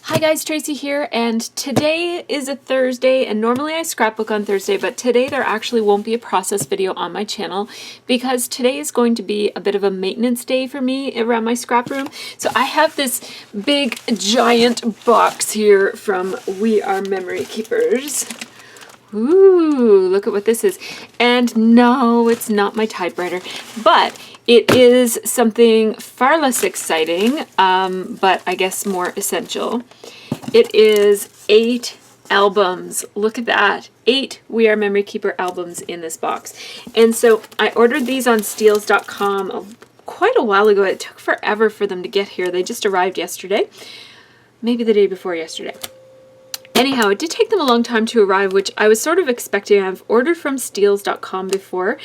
Hi guys, Tracy here, and today is a Thursday, and normally I scrapbook on Thursday, but today there actually won't be a process video on my channel because today is going to be a bit of a maintenance day for me around my scrap room. So I have this big giant box here from We Are Memory Keepers. Ooh, look at what this is. And no, it's not my typewriter, but it is something far less exciting, but I guess more essential. It is 8 albums. Look at that. 8 We Are Memory Keeper albums in this box. And so I ordered these on steals.com quite a while ago. It took forever for them to get here. They just arrived yesterday, maybe the day before yesterday. Anyhow, it did take them a long time to arrive, which I was sort of expecting. I've ordered from steals.com before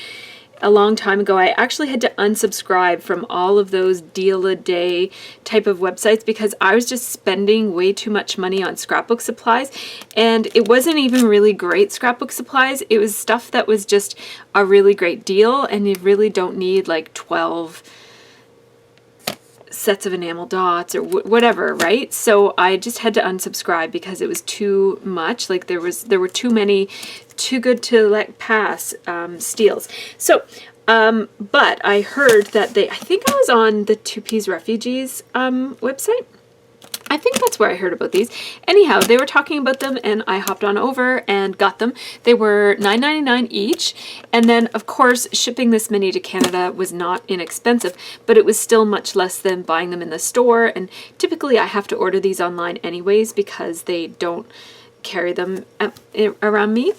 a long time ago. I actually had to unsubscribe from all of those deal-a-day type of websites because I was just spending way too much money on scrapbook supplies, and it wasn't even really great scrapbook supplies. It was stuff that was just a really great deal, and you really don't need like 12 sets of enamel dots or whatever, right? So I just had to unsubscribe because it was too much. Like there were too many, too good to let pass steals. So, but I heard that I think I was on the Two Peas Refugees website. I think that's where I heard about these. Anyhow, they were talking about them and I hopped on over and got them. They were $9.99 each. And then, of course, shipping this many to Canada was not inexpensive, but it was still much less than buying them in the store. And typically I have to order these online anyways because they don't carry them around me.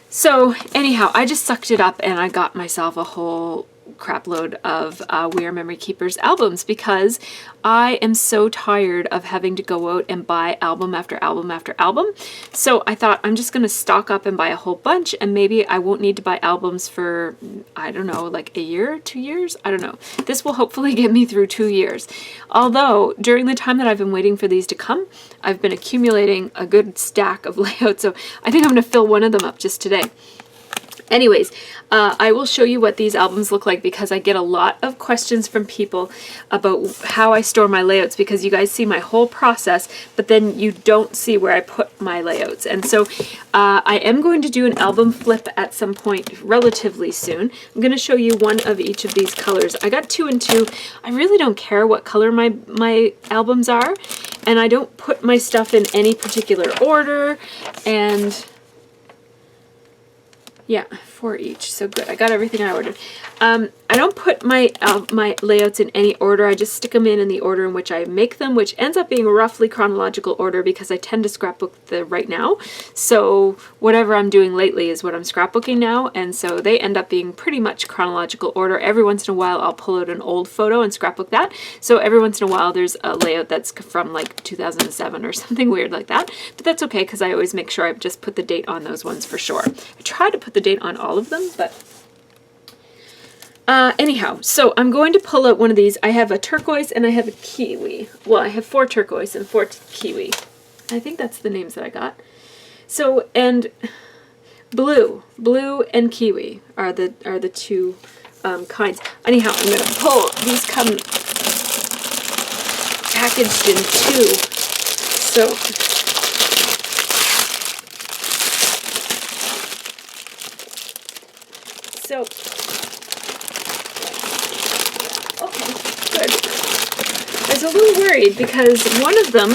So anyhow, I just sucked it up and I got myself a whole crap load of We Are Memory Keepers albums because I am so tired of having to go out and buy album after album after album. So I thought I'm just going to stock up and buy a whole bunch, and maybe I won't need to buy albums for, I don't know, like a year, 2 years? I don't know. This will hopefully get me through 2 years. Although during the time that I've been waiting for these to come, I've been accumulating a good stack of layouts, so I think I'm going to fill one of them up just today. Anyways, I will show you what these albums look like because I get a lot of questions from people about how I store my layouts because you guys see my whole process, but then you don't see where I put my layouts. And so I am going to do an album flip at some point relatively soon. I'm going to show you one of each of these colors. I got 2 and 2. I really don't care what color my albums are, and I don't put my stuff in any particular order, and yeah, 4 each. So good. I got everything I ordered. I don't put my layouts in any order. I just stick them in the order in which I make them, which ends up being roughly chronological order because I tend to scrapbook right now. So whatever I'm doing lately is what I'm scrapbooking now, and so they end up being pretty much chronological order. Every once in a while I'll pull out an old photo and scrapbook that. So every once in a while there's a layout that's from like 2007 or something weird like that. But that's okay because I always make sure I just put the date on those ones for sure. I try to put the date on all of them, but anyhow, so I'm going to pull out one of these. I have a turquoise and I have a kiwi. Well, I have 4 turquoise and 4 kiwi. I think that's the names that I got. So, and blue and kiwi are the 2 kinds. Anyhow, I'm gonna pull. These come packaged in 2. So okay, good. I was a little worried because one of them,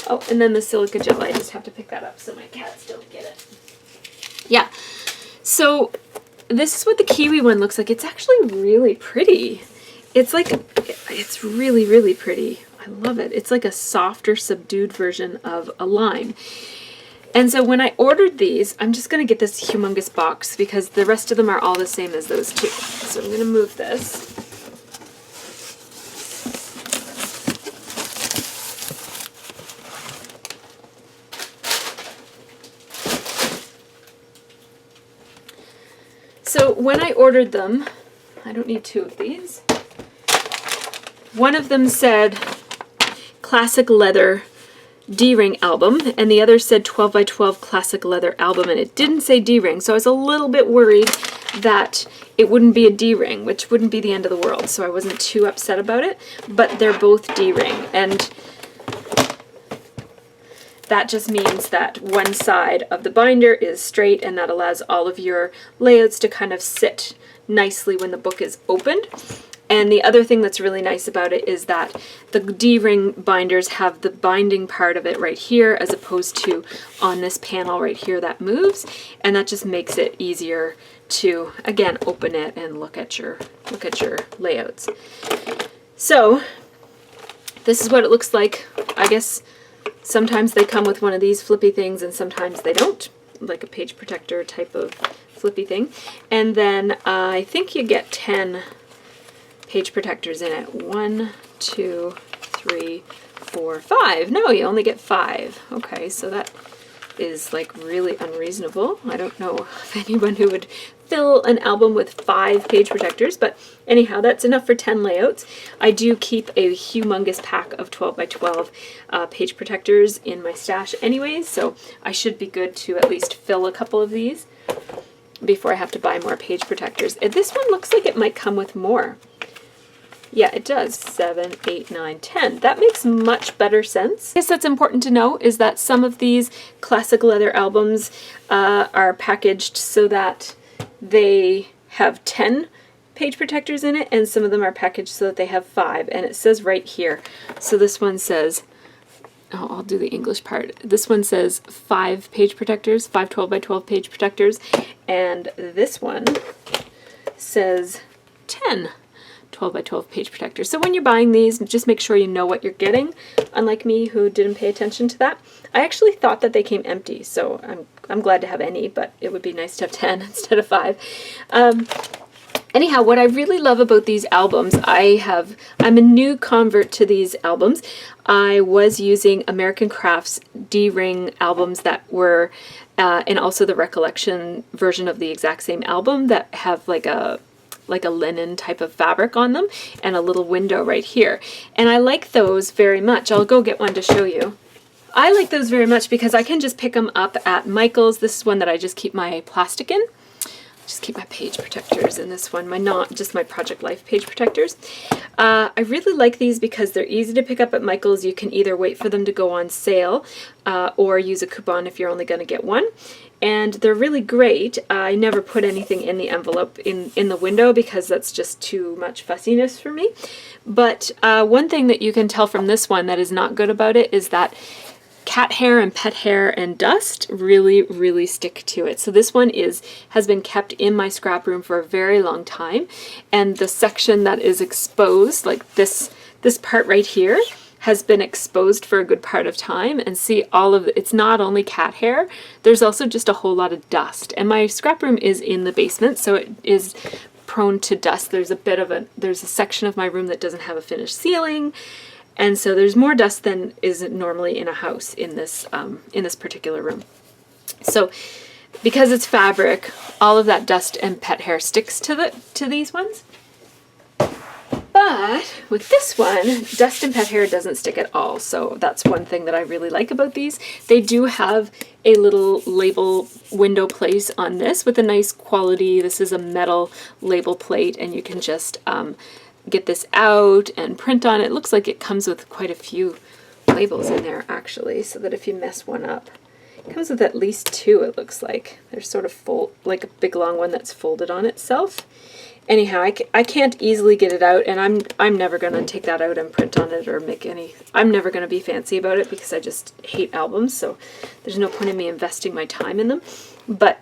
oh, and then the silica gel, I just have to pick that up so my cats don't get it. Yeah, so this is what the kiwi one looks like. It's actually really pretty. It's like, it's really, really pretty. I love it. It's like a softer, subdued version of a lime. And so when I ordered these, I'm just going to get this humongous box because the rest of them are all the same as those 2. So I'm going to move this. So when I ordered them, I don't need 2 of these. One of them said classic leather D-ring album, and the other said 12 by 12 classic leather album, and it didn't say D-ring, so I was a little bit worried that it wouldn't be a D-ring, which wouldn't be the end of the world, so I wasn't too upset about it, but they're both D-ring, and that just means that one side of the binder is straight, and that allows all of your layouts to kind of sit nicely when the book is opened. And the other thing that's really nice about it is that the D-ring binders have the binding part of it right here, as opposed to on this panel right here that moves, and that just makes it easier to, again, open it and look at your layouts. So this is what it looks like. I guess sometimes they come with one of these flippy things and sometimes they don't, like a page protector type of flippy thing. And then I think you get 10 page protectors in it. 1, 2, 3, 4, 5. No, you only get 5. Okay, so that is like really unreasonable. I don't know of anyone who would fill an album with 5 page protectors, but anyhow, that's enough for 10 layouts. I do keep a humongous pack of 12 by 12 page protectors in my stash anyways, so I should be good to at least fill a couple of these before I have to buy more page protectors. This one looks like it might come with more. Yeah, it does. 7, 8, 9, 10. That makes much better sense. I guess that's important to know, is that some of these classic leather albums are packaged so that they have 10 page protectors in it, and some of them are packaged so that they have 5, and it says right here. So this one says, oh, I'll do the English part. This one says 5 page protectors, 5 12 by 12 page protectors, and this one says 10 12 by 12 page protectors. So when you're buying these, just make sure you know what you're getting, unlike me who didn't pay attention to that. I actually thought that they came empty, so I'm glad to have any, but it would be nice to have 10 instead of 5. Anyhow, what I really love about these albums, I'm a new convert to these albums. I was using American Crafts D-ring albums that were, and also the Recollection version of the exact same album that have like a linen type of fabric on them and a little window right here. And I like those very much. I'll go get one to show you. I like those very much because I can just pick them up at Michael's. This is one that I just keep my plastic in. Just keep my page protectors in this one, just my Project Life page protectors. I really like these because they're easy to pick up at Michael's. You can either wait for them to go on sale or use a coupon if you're only going to get one. And they're really great. I never put anything in the envelope in the window because that's just too much fussiness for me. But one thing that you can tell from this one that is not good about it is that cat hair and pet hair and dust really, really stick to it. So this one has been kept in my scrap room for a very long time, and the section that is exposed, like this part right here, has been exposed for a good part of time. And see, it's not only cat hair, there's also just a whole lot of dust. And my scrap room is in the basement, so it is prone to dust. There's a section of my room that doesn't have a finished ceiling, and so there's more dust than is normally in a house in this particular room. So because it's fabric, all of that dust and pet hair sticks to these ones. But with this one, dust and pet hair doesn't stick at all. So that's one thing that I really like about these. They do have a little label window place on this with a nice quality. This is a metal label plate, and you can just get this out and print on it. It looks like it comes with quite a few labels in there actually, so that if you mess one up, it comes with at least 2, it looks like. They're sort of like a big long one that's folded on itself. Anyhow, I can't easily get it out, and I'm never going to take that out and print on it or make any. I'm never going to be fancy about it because I just hate albums, so there's no point in me investing my time in them. But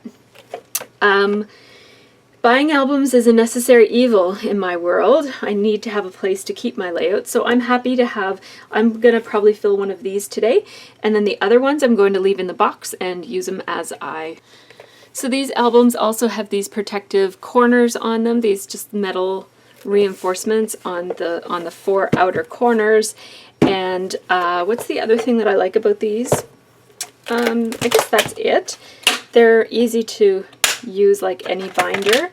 buying albums is a necessary evil in my world. I need to have a place to keep my layouts, so I'm happy to have. I'm going to probably fill one of these today, and then the other ones I'm going to leave in the box and use them as I. So these albums also have these protective corners on them, these just metal reinforcements on the 4 outer corners. And what's the other thing that I like about these? I guess that's it. They're easy to use like any binder,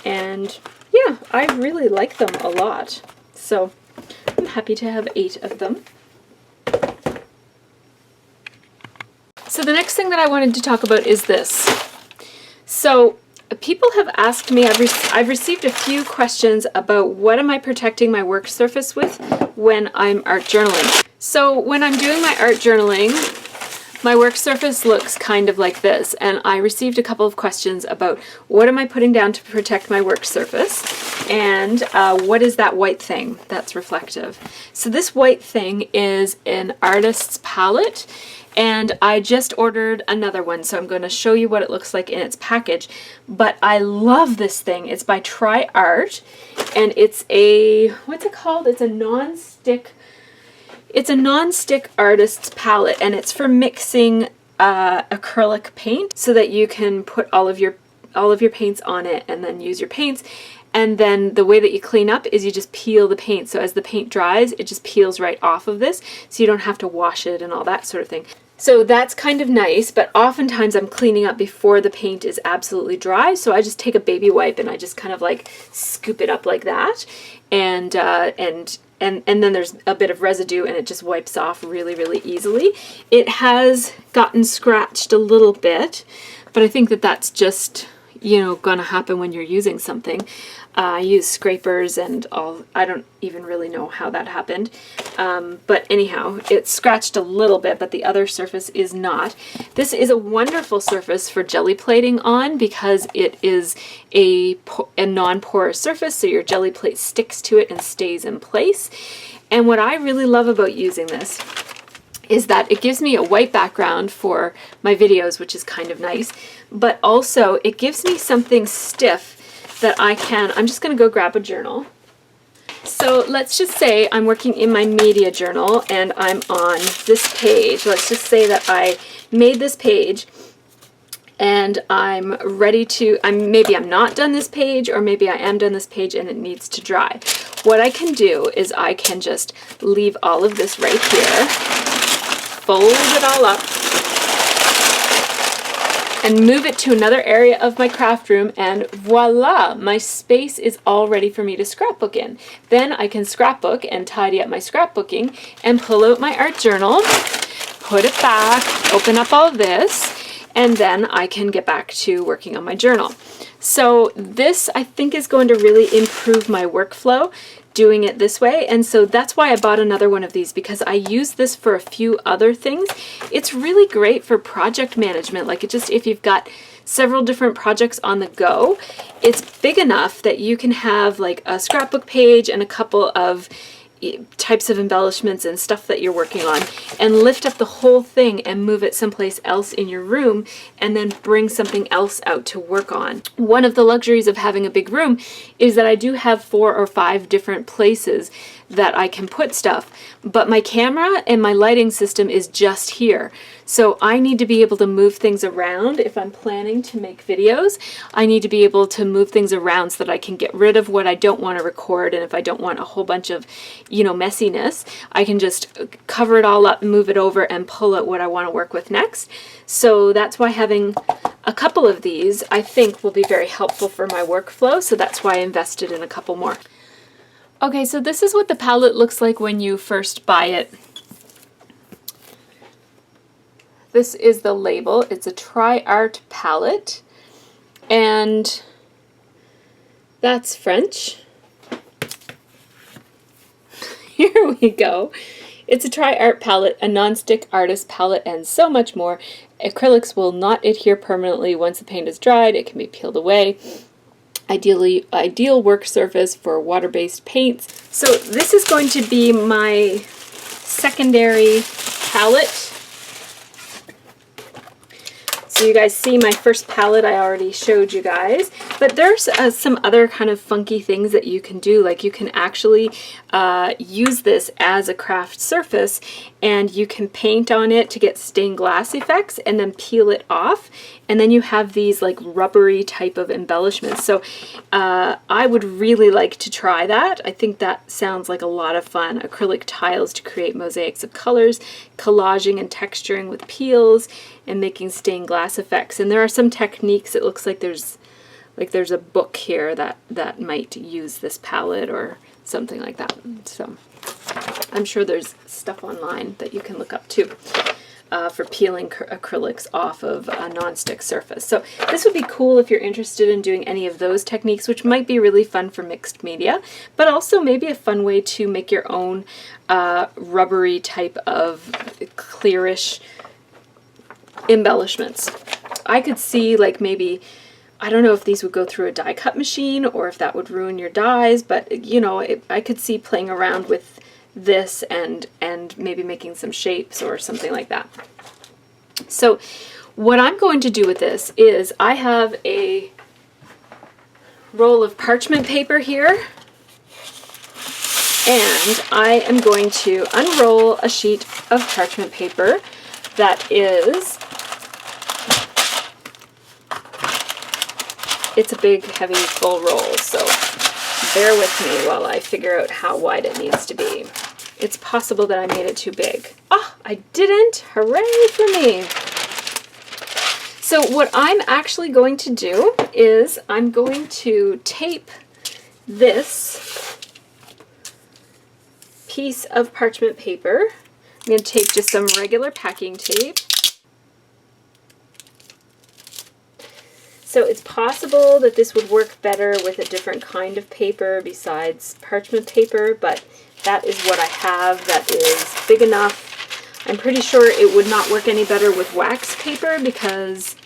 and yeah, I really like them a lot. So I'm happy to have 8 of them. So the next thing that I wanted to talk about is this. So people have asked me, I've received a few questions about what am I protecting my work surface with when I'm art journaling. So when I'm doing my art journaling, my work surface looks kind of like this, and I received a couple of questions about what am I putting down to protect my work surface, and what is that white thing that's reflective. So this white thing is an artist's palette, and I just ordered another one, so I'm going to show you what it looks like in its package. But I love this thing. It's by TriArt, and it's a, what's it called? It's a non-stick artist's palette, and it's for mixing acrylic paint so that you can put all of your paints on it and then use your paints. And then the way that you clean up is you just peel the paint. So as the paint dries, it just peels right off of this, so you don't have to wash it and all that sort of thing. So that's kind of nice, but oftentimes I'm cleaning up before the paint is absolutely dry, so I just take a baby wipe and I just kind of like scoop it up like that, and then there's a bit of residue and it just wipes off really, really easily. It has gotten scratched a little bit, but I think that that's just, you know, gonna happen when you're using something. I use scrapers and all. I don't even really know how that happened. But anyhow, it's scratched a little bit, but the other surface is not. This is a wonderful surface for jelly plating on because it is a non-porous surface, so your jelly plate sticks to it and stays in place. And what I really love about using this is that it gives me a white background for my videos, which is kind of nice, but also it gives me something stiff that I'm just going to go grab a journal. So let's just say I'm working in my media journal and I'm on this page. Let's just say that I made this page and I'm ready to, maybe I'm not done this page, or maybe I am done this page and it needs to dry. What I can do is I can just leave all of this right here, fold it all up, and move it to another area of my craft room, and voila, my space is all ready for me to scrapbook in. Then I can scrapbook and tidy up my scrapbooking and pull out my art journal, put it back, open up all this, and then I can get back to working on my journal. So this, I think, is going to really improve my workflow doing it this way, and so that's why I bought another one of these, because I use this for a few other things. It's really great for project management, like if you've got several different projects on the go, it's big enough that you can have like a scrapbook page and a couple of types of embellishments and stuff that you're working on, and lift up the whole thing and move it someplace else in your room, and then bring something else out to work on. One of the luxuries of having a big room is that I do have 4 or 5 different places that I can put stuff, but my camera and my lighting system is just here. So I need to be able to move things around. If I'm planning to make videos, I need to be able to move things around so that I can get rid of what I don't want to record, and if I don't want a whole bunch of, you know, messiness, I can just cover it all up, move it over, and pull out what I want to work with next. So that's why having a couple of these, I think, will be very helpful for my workflow, so that's why I invested in a couple more. Okay, so this is what the palette looks like when you first buy it. This is the label. It's a TriArt Palette, and that's French. Here we go. It's a TriArt palette, a non-stick artist palette, and so much more. Acrylics will not adhere permanently once the paint is dried. It can be peeled away. Ideal work surface for water-based paints. So this is going to be my secondary palette. So you guys see my first palette I already showed you guys, but there's some other kind of funky things that you can do. Like you can actually use this as a craft surface, and you can paint on it to get stained glass effects and then peel it off, and then you have these like rubbery type of embellishments. So I would really like to try that. I think that sounds like a lot of fun. Acrylic tiles to create mosaics of colors, collaging and texturing with peels, and making stained glass effects. And there are some techniques. It looks like there's a book here that might use this palette or something like that. So I'm sure there's stuff online that you can look up too. for peeling acrylics off of a nonstick surface. So this would be cool if you're interested in doing any of those techniques, which might be really fun for mixed media, but also maybe a fun way to make your own rubbery type of clearish embellishments. I could see like maybe, I don't know if these would go through a die cut machine or if that would ruin your dies, but you know, I could see playing around with this and maybe making some shapes or something like that. So what I'm going to do with this is I have a roll of parchment paper here, and I am going to unroll a sheet of parchment paper that is, it's a big heavy full roll, so bear with me while I figure out how wide it needs to be. It's possible that I made it too big. Oh, I didn't! Hooray for me! So what I'm actually going to do is I'm going to tape this piece of parchment paper. I'm going to take just some regular packing tape. So it's possible that this would work better with a different kind of paper besides parchment paper, but that is what I have that is big enough. I'm pretty sure it would not work any better with wax paper because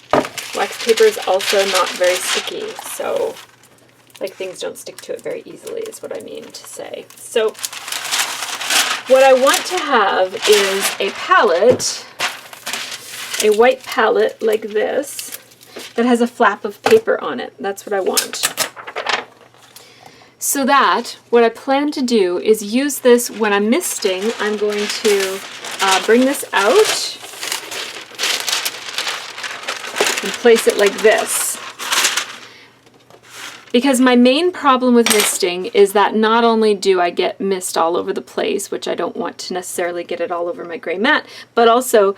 wax paper is also not very sticky, so like things don't stick to it very easily is what I mean to say. So what I want to have is a palette, a white palette like this, that has a flap of paper on it. That's what I want. So that, what I plan to do is use this when I'm misting. I'm going to bring this out and place it like this. Because my main problem with misting is that not only do I get mist all over the place, which I don't want to necessarily get it all over my gray mat, but also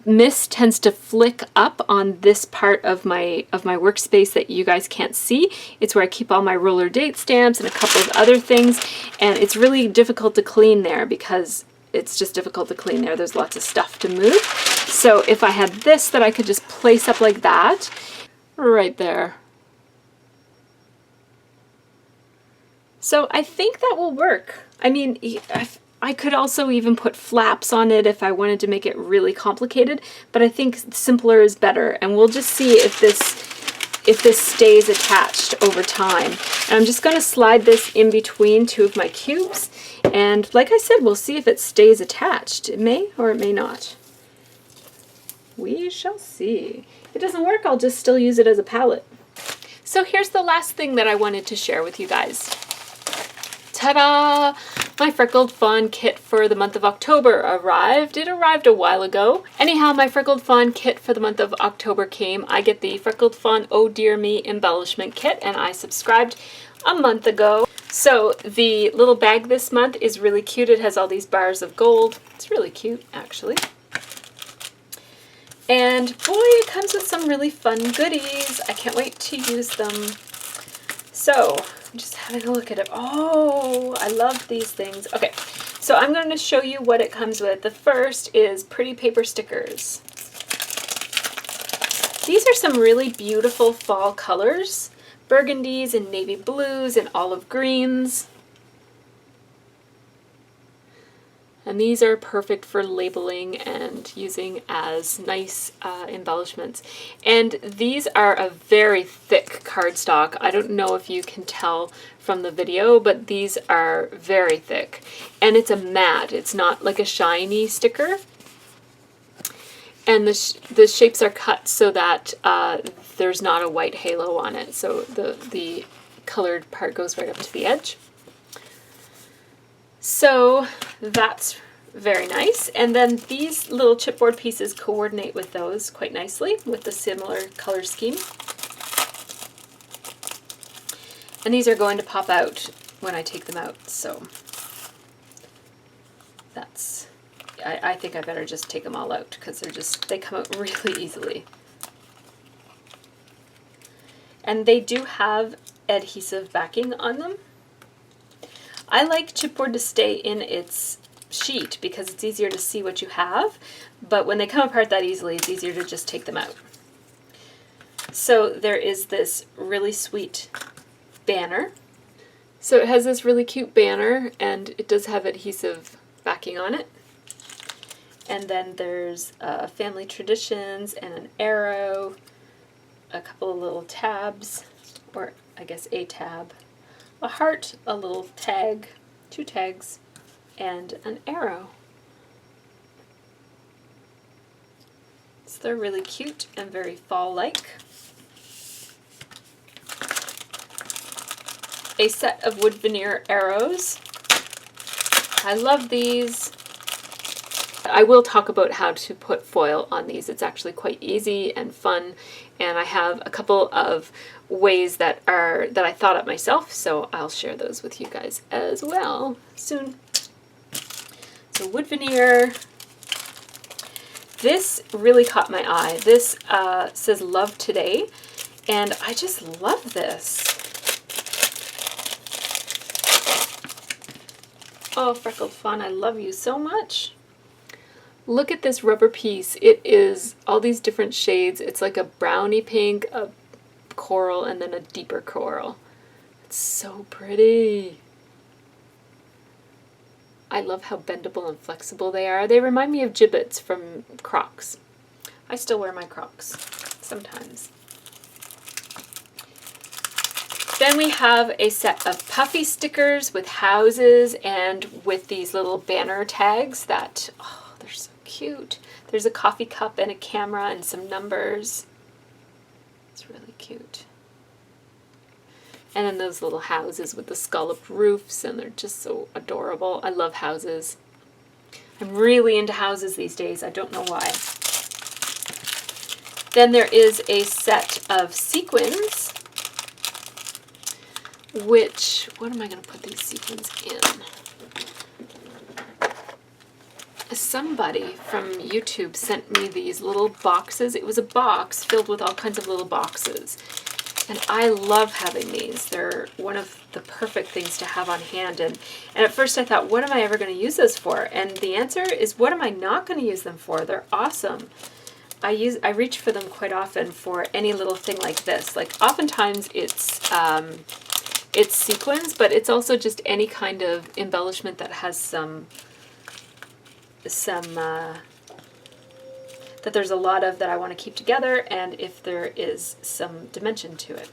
mist tends to flick up on this part of my workspace that you guys can't see. It's where I keep all my roller date stamps and a couple of other things, and it's really difficult to clean there because it's just difficult to clean there. There's lots of stuff to move. So if I had this that I could just place up like that, right there. So I think that will work. I mean, I could also even put flaps on it if I wanted to make it really complicated, but I think simpler is better, and we'll just see if this stays attached over time. And I'm just going to slide this in between two of my cubes, and like I said, we'll see if it stays attached. It may or it may not. We shall see. If it doesn't work, I'll just still use it as a palette. So here's the last thing that I wanted to share with you guys. Ta-da! My Freckled Fawn kit for the month of October arrived. It arrived a while ago. Anyhow, my Freckled Fawn kit for the month of October came. I get the Freckled Fawn Oh Dear Me embellishment kit, and I subscribed a month ago. So the little bag this month is really cute. It has all these bars of gold. It's really cute, actually. And boy, it comes with some really fun goodies. I can't wait to use them. So I'm just having a look at it. Oh, I love these things. Okay, so I'm going to show you what it comes with. The first is pretty paper stickers. These are some really beautiful fall colors. Burgundies and navy blues and olive greens. And these are perfect for labeling and using as nice embellishments. And these are a very thick cardstock. I don't know if you can tell from the video, but these are very thick. And it's a matte. It's not like a shiny sticker. And the shapes are cut so that there's not a white halo on it. So the colored part goes right up to the edge. So that's very nice. And then these little chipboard pieces coordinate with those quite nicely with the similar color scheme. And these are going to pop out when I take them out. So that's, I think I better just take them all out because they come out really easily. And they do have adhesive backing on them. I like chipboard to stay in its sheet because it's easier to see what you have, but when they come apart that easily, it's easier to just take them out. So there is this really sweet banner. So it has this really cute banner, and it does have adhesive backing on it. And then there's family traditions and an arrow, a couple of little tabs, or I guess a tab, a heart, a little tag, 2 tags, and an arrow. So they're really cute and very fall-like. A set of wood veneer arrows. I love these. I will talk about how to put foil on these. It's actually quite easy and fun, and I have a couple of ways that I thought up myself, so I'll share those with you guys as well soon. So wood veneer. This really caught my eye. This says Love Today, and I just love this. Oh, Freckled Fawn, I love you so much. Look at this rubber piece. It is all these different shades. It's like a brownie pink, a coral, and then a deeper coral. It's so pretty. I love how bendable and flexible they are. They remind me of gibbets from Crocs. I still wear my Crocs sometimes. Then we have a set of puffy stickers with houses and with these little banner tags that, oh, they're so cute. There's a coffee cup and a camera and some numbers. It's really cute. And then those little houses with the scalloped roofs, and they're just so adorable. I love houses. I'm really into houses these days. I don't know why. Then there is a set of sequins, which, what am I going to put these sequins in? Somebody from YouTube sent me these little boxes. It was a box filled with all kinds of little boxes. And I love having these. They're one of the perfect things to have on hand. And at first I thought, what am I ever going to use those for? And the answer is, what am I not going to use them for? They're awesome. I reach for them quite often for any little thing like this. Like oftentimes it's sequins, but it's also just any kind of embellishment that has that there's a lot of that I want to keep together, and if there is some dimension to it.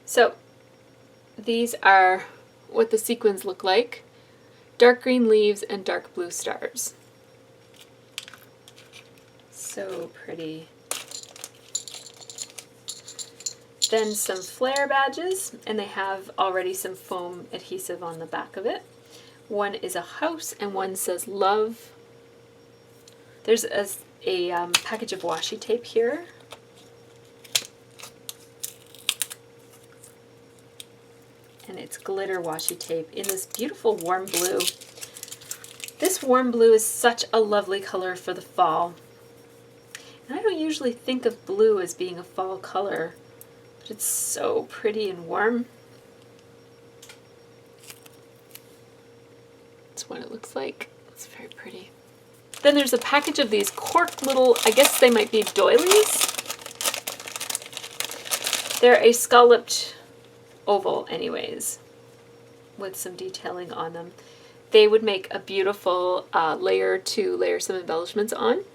So these are what the sequins look like. Dark green leaves and dark blue stars. So pretty. Then some flare badges, and they have already some foam adhesive on the back of it. One is a house and one says love. There's a package of washi tape here. And it's glitter washi tape in this beautiful warm blue. This warm blue is such a lovely color for the fall. And I don't usually think of blue as being a fall color, but it's so pretty and warm. That's what it looks like. It's very pretty. Then there's a package of these cork little, I guess they might be doilies. They're a scalloped oval anyways, with some detailing on them. They would make a beautiful layer to layer some embellishments on.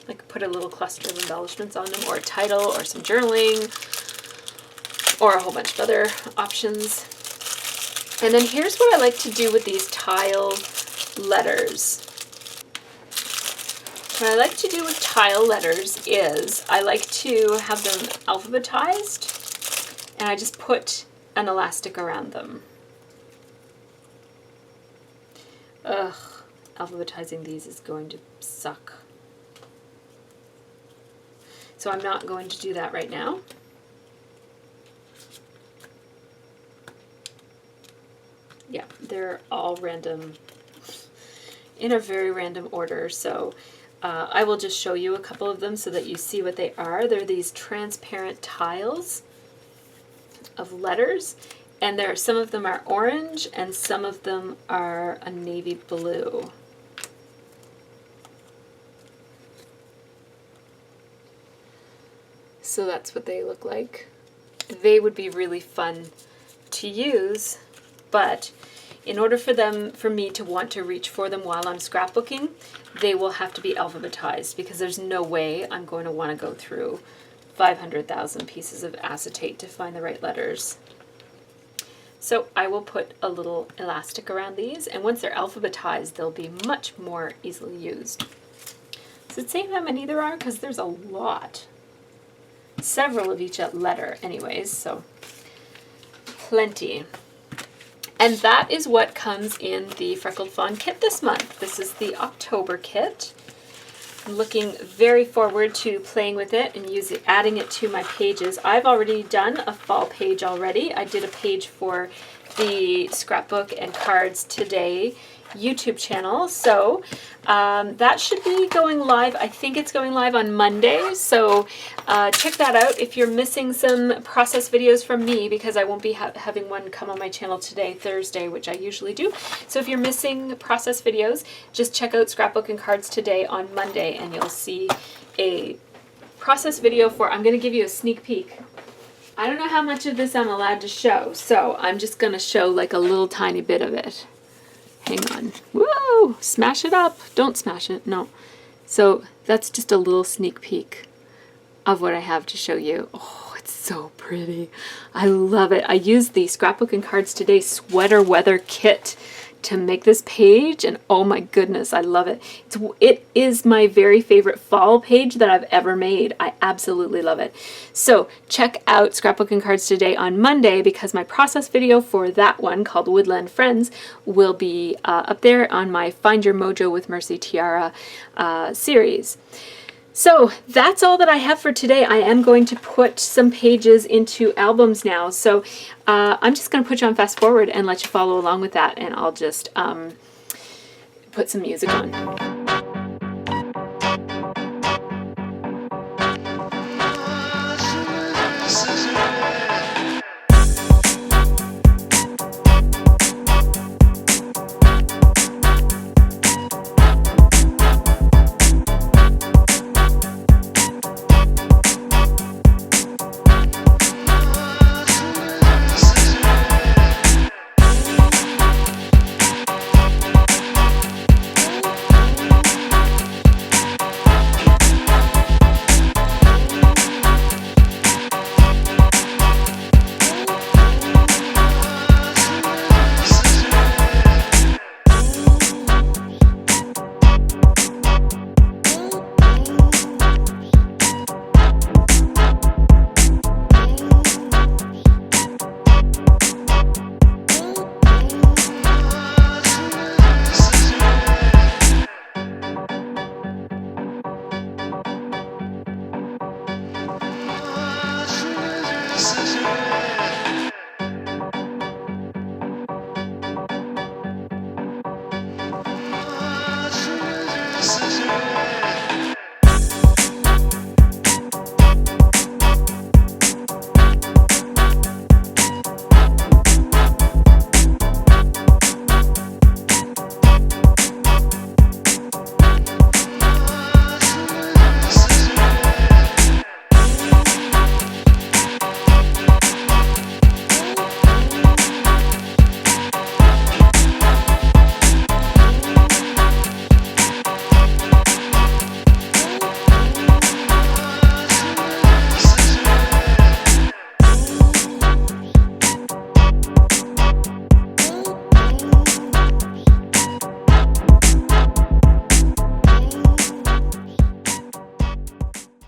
I could put a little cluster of embellishments on them, or a title, or some journaling, or a whole bunch of other options. And then here's what I like to do with these tile letters. What I like to do with tile letters is I like to have them alphabetized, and I just put an elastic around them. Ugh, alphabetizing these is going to suck. So I'm not going to do that right now. Yeah, they're all random, in a very random order, so I will just show you a couple of them so that you see what they are. They're these transparent tiles, of letters, and some of them are orange and some of them are a navy blue. So that's what they look like. They would be really fun to use, but in order for me to want to reach for them while I'm scrapbooking, they will have to be alphabetized, because there's no way I'm going to want to go through 500,000 pieces of acetate to find the right letters. So I will put a little elastic around these, and once they're alphabetized, they'll be much more easily used. Does it say how many there are? Because there's a lot. Several of each letter anyways, so plenty. And that is what comes in the Freckled Fawn kit this month. This is the October kit. I'm looking very forward to playing with it and adding it to my pages. I've already done a fall page already. I did a page for the Scrapbook and Cards Today YouTube channel, so that should be going live. I think it's going live on Monday, so check that out if you're missing some process videos from me, because I won't be having one come on my channel today, Thursday, which I usually do. So if you're missing process videos, just check out Scrapbook and Cards Today on Monday and you'll see a process video I'm going to give you a sneak peek. I don't know how much of this I'm allowed to show, so I'm just going to show like a little tiny bit of it. Hang on. Whoa! Smash it up. Don't smash it. No. So that's just a little sneak peek of what I have to show you. Oh, it's so pretty. I love it. I used the Scrapbook and Cards Today sweater weather kit to make this page, and oh my goodness, I love it. It is my very favorite fall page that I've ever made. I absolutely love it. So check out Scrapbook and Cards Today on Monday, because my process video for that one, called Woodland Friends, will be up there on my Find Your Mojo with MercyTiara series. So that's all that I have for today. I am going to put some pages into albums now. So I'm just going to put you on fast forward and let you follow along with that. And I'll just put some music on.